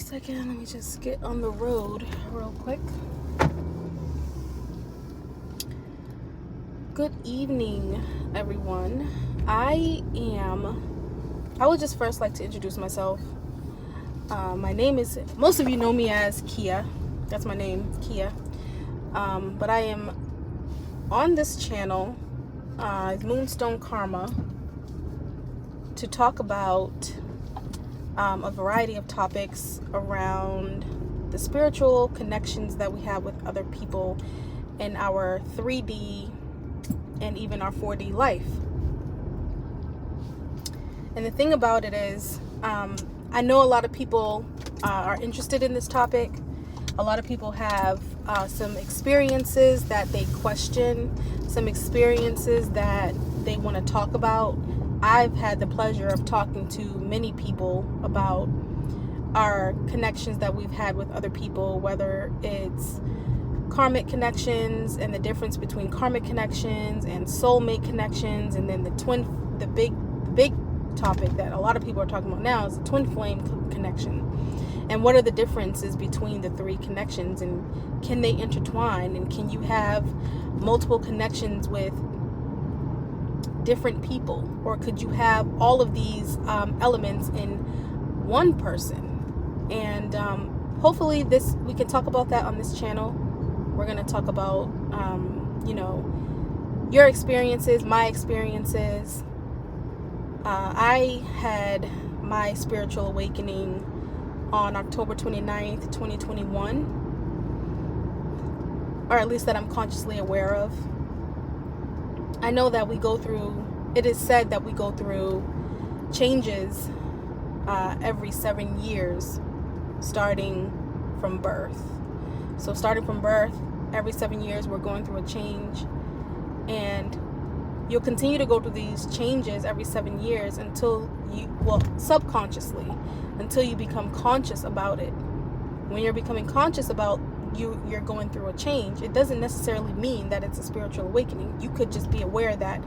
second. Let me just get on the road real quick. Good evening, everyone. I would just first like to introduce myself. My name is, most of you know me as Kia. That's my name, Kia. But I am on this channel, Moonstone Karma, to talk about a variety of topics around the spiritual connections that we have with other people in our 3D and even our 4D life. And the thing about it is, I know a lot of people are interested in this topic. A lot of people have some experiences that they question, some experiences that they want to talk about. I've had the pleasure of talking to many people about our connections that we've had with other people, whether it's karmic connections and the difference between karmic connections and soulmate connections, and then the big topic that a lot of people are talking about now is the twin flame connection. And what are the differences between the three connections, and can they intertwine, and can you have multiple connections with different people, or could you have all of these elements in one person? And hopefully we can talk about that on this channel. We're going to talk about your experiences, my experiences. I had my spiritual awakening on October 29th, 2021, or at least that I'm consciously aware of. I know that it is said that we go through changes every 7 years, starting from birth. So starting from birth, every 7 years, we're going through a change. And you'll continue to go through these changes every 7 years subconsciously, until you become conscious about it. When you're becoming conscious about you're going through a change, it doesn't necessarily mean that it's a spiritual awakening. You could just be aware that,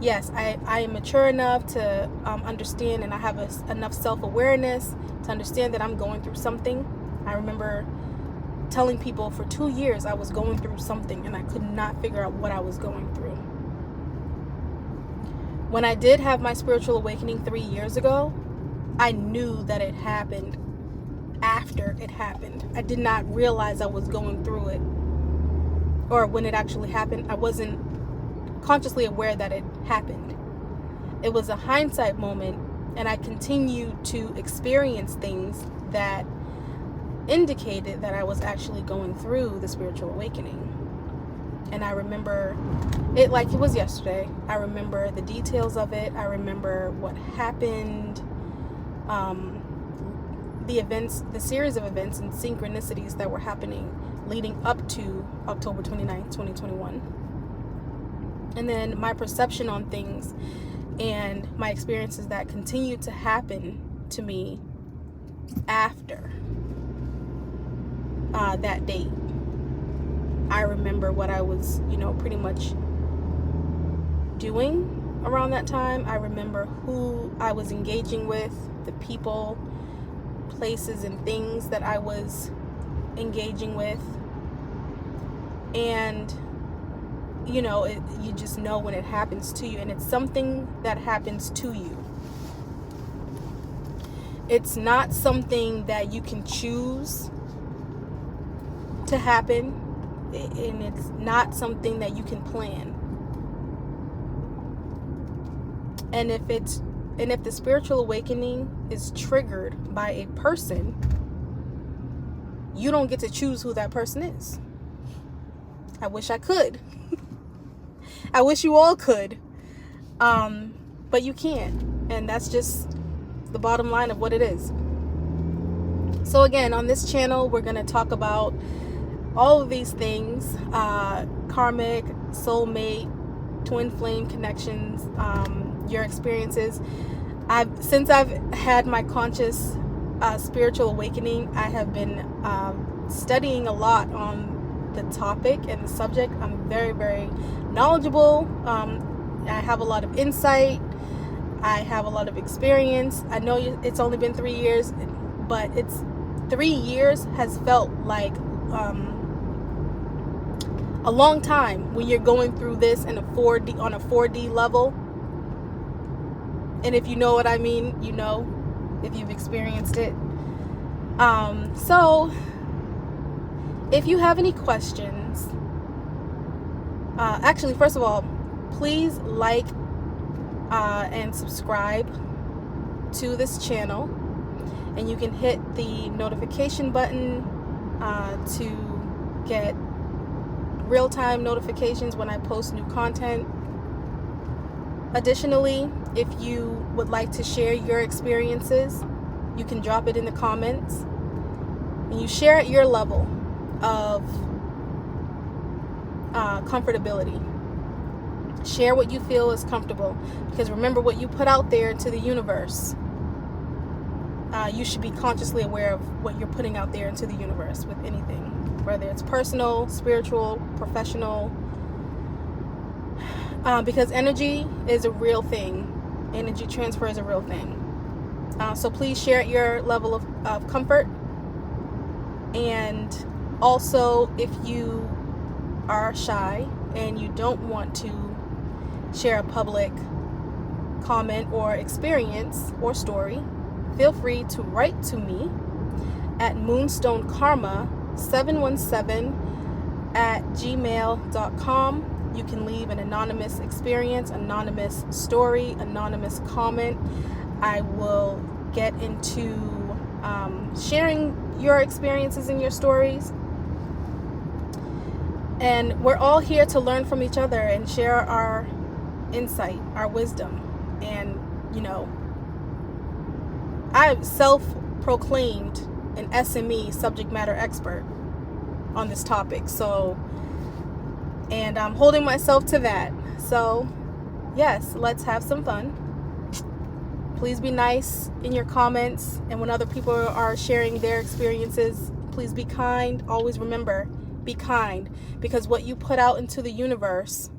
yes, I am mature enough to understand, and I have enough self-awareness to understand that I'm going through something. I remember telling people for 2 years I was going through something, and I could not figure out what I was going through. When I did have my spiritual awakening 3 years ago, I knew that it happened after it happened. I did not realize I was going through it, or when it actually happened, I wasn't consciously aware that it happened. It was a hindsight moment, and I continued to experience things that indicated that I was actually going through the spiritual awakening. And I remember it like it was yesterday. I remember the details of it. I remember what happened, the series of events and synchronicities that were happening leading up to October 29th, 2021. And then my perception on things and my experiences that continued to happen to me after that date. I remember what I was, pretty much doing around that time. I remember who I was engaging with, the people, places, and things that I was engaging with. And, you just know when it happens to you, and it's something that happens to you. It's not something that you can choose to happen, and it's not something that you can plan. And if the spiritual awakening is triggered by a person, you don't get to choose who that person is. I wish I could. I wish you all could. But you can't. And that's just the bottom line of what it is. So again, on this channel, we're going to talk about all of these things, karmic, soulmate, twin flame connections, your experiences. Since I've had my conscious spiritual awakening, I have been studying a lot on the topic and the subject. I'm very, very knowledgeable. I have a lot of insight. I have a lot of experience. I know it's only been 3 years, but 3 years has felt like a long time when you're going through this in a 4D on a 4D level. And if you know what I mean, you know, if you've experienced it. So if you have any questions, actually, first of all, please like and subscribe to this channel, and you can hit the notification button to get real-time notifications when I post new content. Additionally, if you would like to share your experiences, you can drop it in the comments, and you share at your level of comfortability. Share what you feel is comfortable, because remember, what you put out there into the universe, you should be consciously aware of what you're putting out there into the universe with anything, whether it's personal, spiritual, professional, because energy is a real thing. Energy transfer is a real thing. So please share at your level of comfort. And also, if you are shy and you don't want to share a public comment or experience or story, feel free to write to me at Moonstone Karma 717@gmail.com. You can leave an anonymous experience, anonymous story, anonymous comment. I will get into sharing your experiences and your stories. And we're all here to learn from each other and share our insight, our wisdom. And, you know, I've self-proclaimed an SME, subject matter expert, on this topic. So, and I'm holding myself to that. So, yes, let's have some fun. Please be nice in your comments. And when other people are sharing their experiences, please be kind. Always remember, be kind, because what you put out into the universe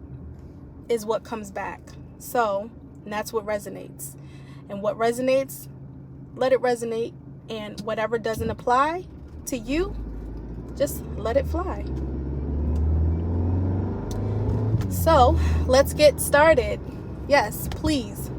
is what comes back. So, and that's what resonates. And what resonates, let it resonate. And whatever doesn't apply to you, just let it fly. So, let's get started. Yes, please